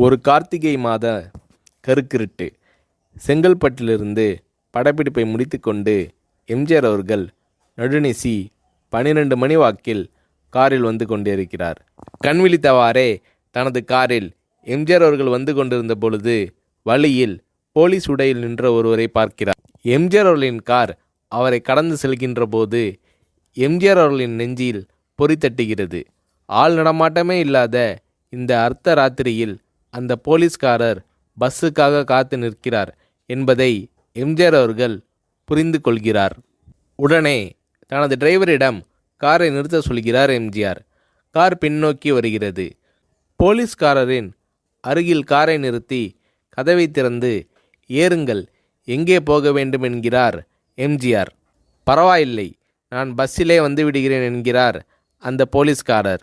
ஒரு கார்த்திகை மாத கருக்கிருட்டு. செங்கல்பட்டிலிருந்து படப்பிடிப்பை முடித்துக்கொண்டு எம்ஜிஆர் அவர்கள் நடுநிசி 12 மணி வாக்கில் காரில் வந்து கொண்டிருக்கிறார். கண் விழித்தவாறே தனது காரில் எம்ஜிஆர் அவர்கள் வந்து கொண்டிருந்த பொழுது வழியில் போலீஸ் உடையில் நின்ற ஒருவரை பார்க்கிறார். எம்ஜிஆர் அவர்களின் கார் அவரை கடந்து செல்கின்ற போது எம்ஜிஆர் அவர்களின் நெஞ்சில் பொறி தட்டுகிறது. ஆள் நடமாட்டமே இல்லாத இந்த அர்த்த ராத்திரியில் அந்த போலீஸ்காரர் பஸ்ஸுக்காக காத்து நிற்கிறார் என்பதை எம்ஜிஆர் அவர்கள் புரிந்து கொள்கிறார். உடனே தனது டிரைவரிடம் காரை நிறுத்த சொல்கிறார் எம்ஜிஆர். கார் பின்னோக்கி வருகிறது. போலீஸ்காரரின் அருகில் காரை நிறுத்தி கதவை திறந்து ஏறுங்கள், எங்கே போக வேண்டும் என்கிறார் எம்ஜிஆர். பரவாயில்லை, நான் பஸ்ஸிலே வந்து விடுகிறேன் என்கிறார் அந்த போலீஸ்காரர்.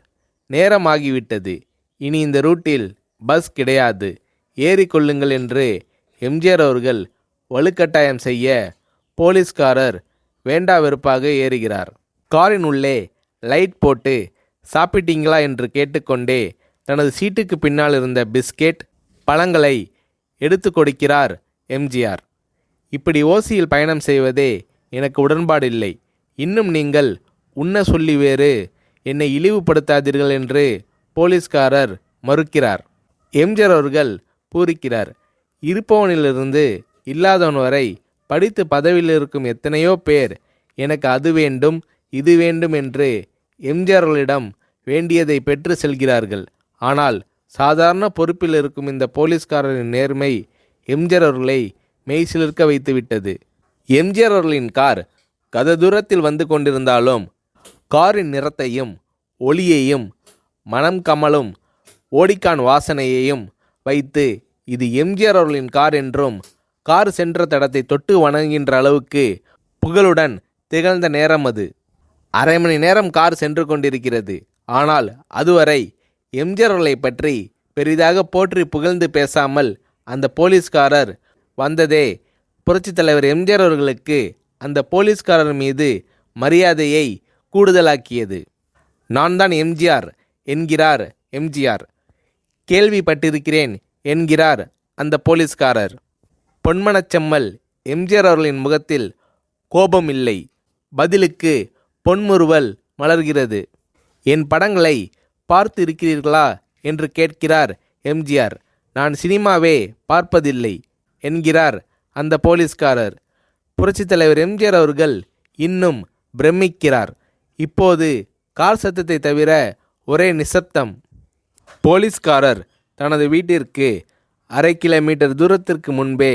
நேரமாகிவிட்டது, இனி இந்த ரூட்டில் பஸ் கிடையாது, ஏறிக்கொள்ளுங்கள் என்று எம்ஜிஆர் அவர்கள் வலுக்கட்டாயம் செய்ய போலீஸ்காரர் வேண்டா வெறுப்பாக ஏறுகிறார். காரின் உள்ளே லைட் போட்டு சாப்பிட்டீங்களா என்று கேட்டுக்கொண்டே தனது சீட்டுக்கு பின்னால் இருந்த பிஸ்கெட் பழங்களை எடுத்து கொடுக்கிறார் எம்ஜிஆர். இப்படி ஓசியில் பயணம் செய்வதே எனக்கு உடன்பாடில்லை. இன்னும் நீங்கள் உண்ண சொல்லி வேறு என்னை இழிவுபடுத்தாதீர்கள் என்று போலீஸ்காரர் மறுக்கிறார். எம்ஜிஆர் அவர்கள் பூரிக்கிறார். இருப்பவனிலிருந்து இல்லாதவன் வரை படித்து பதவியில் இருக்கும் எத்தனையோ பேர் எனக்கு அது வேண்டும் இது வேண்டும் என்று எம்ஜிஆர் அவர்களிடம் வேண்டியதை பெற்று செல்கிறார்கள். ஆனால் சாதாரண பொறுப்பில் இருக்கும் இந்த போலீஸ்காரரின் நேர்மை எம்ஜிஆர் அவர்களை மெய்சிலிர்க்க வைத்துவிட்டது. எம்ஜிஆர் அவர்களின் கார் கத தூரத்தில் வந்து கொண்டிருந்தாலும் காரின் நிறத்தையும் ஒளியையும் மனம் கமலும் ஓடிக்கான் வாசனையையும் வைத்து இது எம்ஜிஆர் அவர்களின் கார் என்றும் கார் சென்ற தடத்தை தொட்டு வணங்குகின்ற அளவுக்கு புகழுடன் திகழ்ந்த நேரம் அது. அரை மணி நேரம் கார் சென்று கொண்டிருக்கிறது. ஆனால் அதுவரை எம்ஜிஆர் அவர்களை பற்றி பெரிதாக போற்றி புகழ்ந்து பேசாமல் அந்த போலீஸ்காரர் வந்ததே புரட்சித் தலைவர் எம்ஜிஆர் அவர்களுக்கு அந்த போலீஸ்காரர் மீது மரியாதையை கூடுதலாக்கியது. நான் தான் எம்ஜிஆர் என்கிறார் எம்ஜிஆர். கேள்விப்பட்டிருக்கிறேன் என்கிறார் அந்த போலீஸ்காரர். பொன்மனச்செம்மல் எம்ஜிஆர் அவர்களின் முகத்தில் கோபம் இல்லை, பதிலுக்கு பொன்முறுவல் மலர்கிறது. என் படங்களை பார்த்து இருக்கிறீர்களா என்று கேட்கிறார் எம்ஜிஆர். நான் சினிமாவே பார்ப்பதில்லை என்கிறார் அந்த போலீஸ்காரர். புரட்சித் தலைவர் எம்ஜிஆர் அவர்கள் இன்னும் பிரமிக்கிறார். இப்போது கார் சத்தத்தை தவிர ஒரே நிசப்தம். போலீஸ்காரர் தனது வீட்டிற்கு 1/2 கிலோமீட்டர் தூரத்திற்கு முன்பே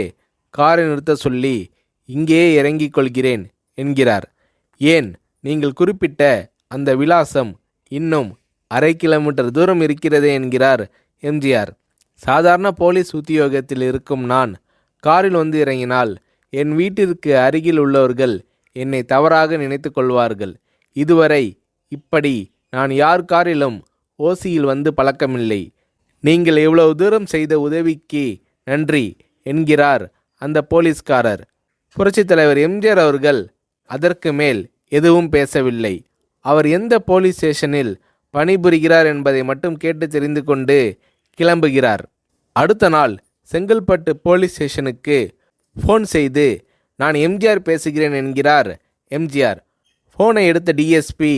காரை நிறுத்த சொல்லி இங்கேயே இறங்கிக் கொள்கிறேன் என்கிறார். ஏன், நீங்கள் குறிப்பிட்ட அந்த விலாசம் இன்னும் 1/2 கிலோமீட்டர் தூரம் இருக்கிறதே என்கிறார் எம்ஜிஆர். சாதாரண போலீஸ் உத்தியோகத்தில் இருக்கும் நான் காரில் வந்து இறங்கினால் என் வீட்டிற்கு அருகில் உள்ளவர்கள் என்னை தவறாக நினைத்து கொள்வார்கள். இதுவரை இப்படி நான் யார் காரிலும் ஓசியில் வந்து பழக்கமில்லை. நீங்கள் எவ்வளவு தூரம் செய்த உதவிக்கு நன்றி என்கிறார் அந்த போலீஸ்காரர். புரட்சித் தலைவர் எம்ஜிஆர் அவர்கள் அதற்கு மேல் எதுவும் பேசவில்லை. அவர் எந்த போலீஸ் ஸ்டேஷனில் பணிபுரிகிறார் என்பதை மட்டும் கேட்டு தெரிந்து கொண்டு கிளம்புகிறார். அடுத்த நாள் செங்கல்பட்டு போலீஸ் ஸ்டேஷனுக்கு ஃபோன் செய்து நான் எம்ஜிஆர் பேசுகிறேன் என்கிறார் எம்ஜிஆர். ஃபோனை எடுத்த டிஎஸ்பி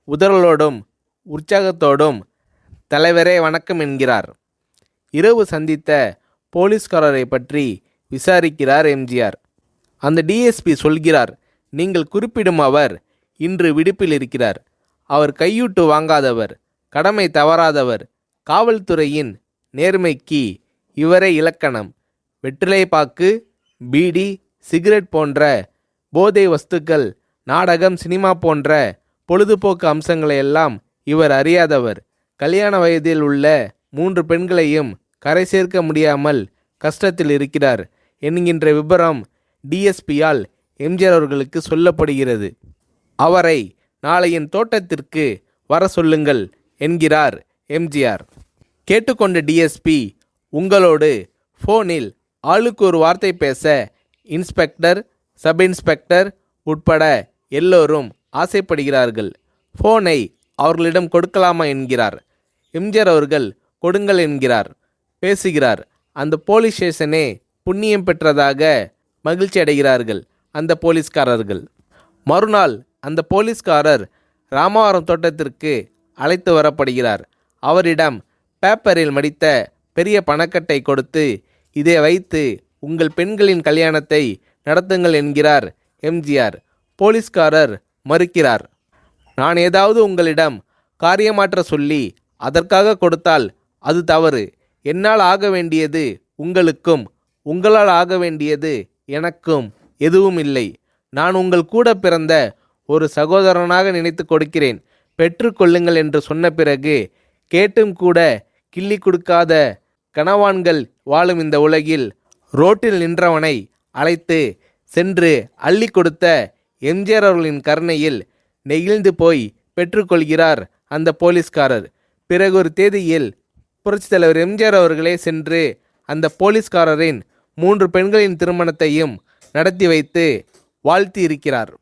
உதறலோடும் உற்சாகத்தோடும் தலைவரே வணக்கம் என்கிறார். இரவு சந்தித்த போலீஸ்காரரை பற்றி விசாரிக்கிறார் எம்ஜிஆர். அந்த டிஎஸ்பி சொல்கிறார், நீங்கள் குறிப்பிடும் அவர் இன்று விடுப்பில் இருக்கிறார். அவர் கையூட்டு வாங்காதவர், கடமை தவறாதவர், காவல்துறையின் நேர்மைக்கு இவரே இலக்கணம். வெற்றிலை பாக்கு, பீடி, சிகரெட் போன்ற போதை வஸ்துக்கள், நாடகம், சினிமா போன்ற பொழுதுபோக்கு அம்சங்களையெல்லாம் இவர் அறியாதவர். கல்யாண வயதில் உள்ள 3 பெண்களையும் கரை சேர்க்க முடியாமல் கஷ்டத்தில் இருக்கிறார் என்கின்ற விபரம் டிஎஸ்பியால் எம்ஜிஆர் அவர்களுக்கு சொல்லப்படுகிறது. அவரை நாளை என் தோட்டத்திற்கு வர சொல்லுங்கள் என்கிறார் எம்ஜிஆர். கேட்டுக்கொண்ட டிஎஸ்பி, உங்களோடு ஃபோனில் ஆளுக்கு ஒரு வார்த்தை பேச இன்ஸ்பெக்டர், சப் இன்ஸ்பெக்டர் உட்பட எல்லோரும் ஆசைப்படுகிறார்கள். ஃபோனை அவர்களிடம் கொடுக்கலாமா என்கிறார். எம்ஜிஆர் அவர்கள் கொடுங்கள் என்கிறார். பேசுகிறார். அந்த போலீஸ் ஸ்டேஷனே புண்ணியம் பெற்றதாக மகிழ்ச்சி அடைகிறார்கள் அந்த போலீஸ்காரர்கள். மறுநாள் அந்த போலீஸ்காரர் ராமவரம் தோட்டத்திற்கு அழைத்து வரப்படுகிறார். அவரிடம் பேப்பரில் மடித்த பெரிய பணக்கட்டை கொடுத்து, இதை வைத்து உங்கள் பெண்களின் கல்யாணத்தை நடத்துங்கள் என்கிறார் எம்ஜிஆர். போலீஸ்காரர் மறுக்கிறார். நான் ஏதாவது உங்களிடம் காரியமாற்ற சொல்லி அதற்காக கொடுத்தால் அது தவறு. என்னால் ஆக வேண்டியது உங்களுக்கும், உங்களால் ஆக வேண்டியது எனக்கும் எதுவும் இல்லை. நான் உங்கள் கூட பிறந்த ஒரு சகோதரனாக நினைத்து கொடுக்கிறேன், பெற்றுக்கொள்ளுங்கள் என்று சொன்ன பிறகு கேட்டும் கூட கிள்ளி கொடுக்காத கனவான்கள் வாழும் இந்த உலகில் ரோட்டில் நின்றவனை அழைத்து சென்று அள்ளி கொடுத்த எம்ஜிஆர் அவர்களின் கருணையில் நெகிழ்ந்து போய் பெற்றுக்கொள்கிறார் அந்த போலீஸ்காரர். பிறகு ஒரு தேதியில் புரட்சித் தலைவர் எம்ஜிஆர் அவர்களே சென்று அந்த போலீஸ்காரரின் 3 பெண்களின் திருமணத்தையும் நடத்தி வைத்து வாழ்த்தி இருக்கிறார்.